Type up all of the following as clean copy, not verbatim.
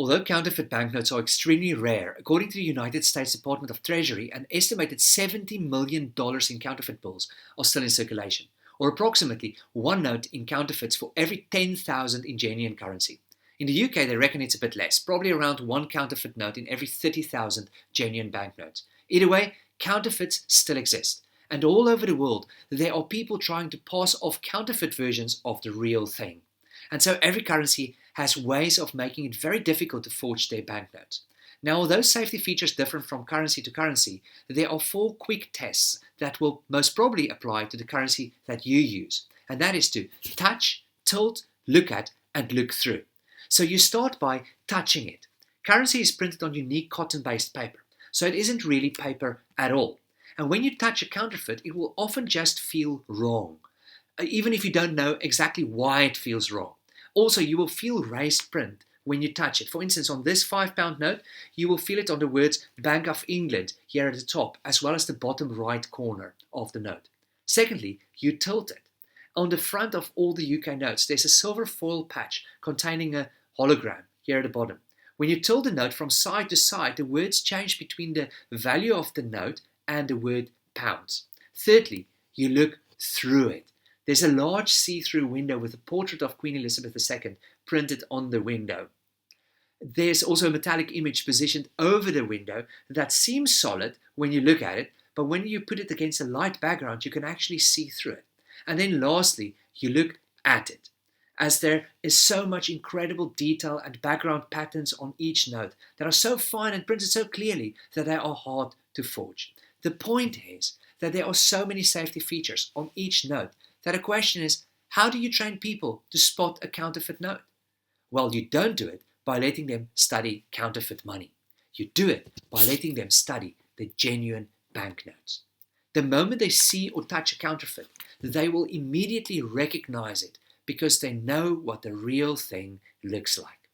Although counterfeit banknotes are extremely rare, according to the United States Department of Treasury, an estimated $70 million in counterfeit bills are still in circulation, or approximately one note in counterfeits for every 10,000 in genuine currency. In the UK, they reckon it's a bit less, probably around one counterfeit note in every 30,000 genuine banknotes. Either way, counterfeits still exist. And all over the world, there are people trying to pass off counterfeit versions of the real thing. And so every currency has ways of making it very difficult to forge their banknotes. Now, although safety features differ from currency to currency, there are 4 quick tests that will most probably apply to the currency that you use. And that is to touch, tilt, look at, and look through. So you start by touching it. Currency is printed on unique cotton-based paper, so it isn't really paper at all. And when you touch a counterfeit, it will often just feel wrong, even if you don't know exactly why it feels wrong. Also, you will feel raised print when you touch it. For instance, on this £5 note, you will feel it on the words Bank of England here at the top, as well as the bottom right corner of the note. Secondly, you tilt it. On the front of all the UK notes, there's a silver foil patch containing a hologram here at the bottom. When you tilt the note from side to side, the words change between the value of the note and the word pounds. Thirdly, you look through it. There's a large see-through window with a portrait of Queen Elizabeth II printed on the window. There's also a metallic image positioned over the window that seems solid when you look at it, but when you put it against a light background, you can actually see through it. And then lastly, you look at it, as there is so much incredible detail and background patterns on each note that are so fine and printed so clearly that they are hard to forge. The point is that there are so many safety features on each note that the question is, how do you train people to spot a counterfeit note? Well, you don't do it by letting them study counterfeit money. You do it by letting them study the genuine banknotes. The moment they see or touch a counterfeit, they will immediately recognize it because they know what the real thing looks like.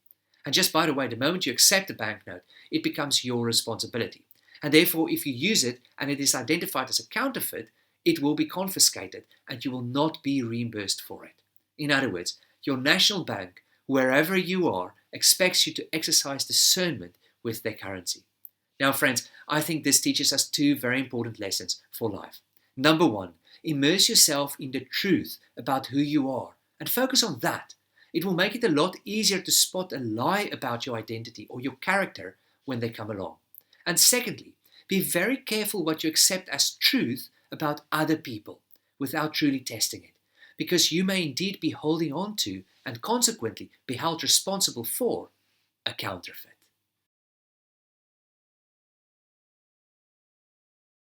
And just by the way, the moment you accept a banknote, it becomes your responsibility. And therefore, if you use it and it is identified as a counterfeit, it will be confiscated and you will not be reimbursed for it. In other words, your national bank, wherever you are, expects you to exercise discernment with their currency. Now, friends, I think this teaches us 2 very important lessons for life. Number 1, immerse yourself in the truth about who you are and focus on that. It will make it a lot easier to spot a lie about your identity or your character when they come along. And secondly, be very careful what you accept as truth about other people without truly testing it, because you may indeed be holding on to and consequently be held responsible for a counterfeit.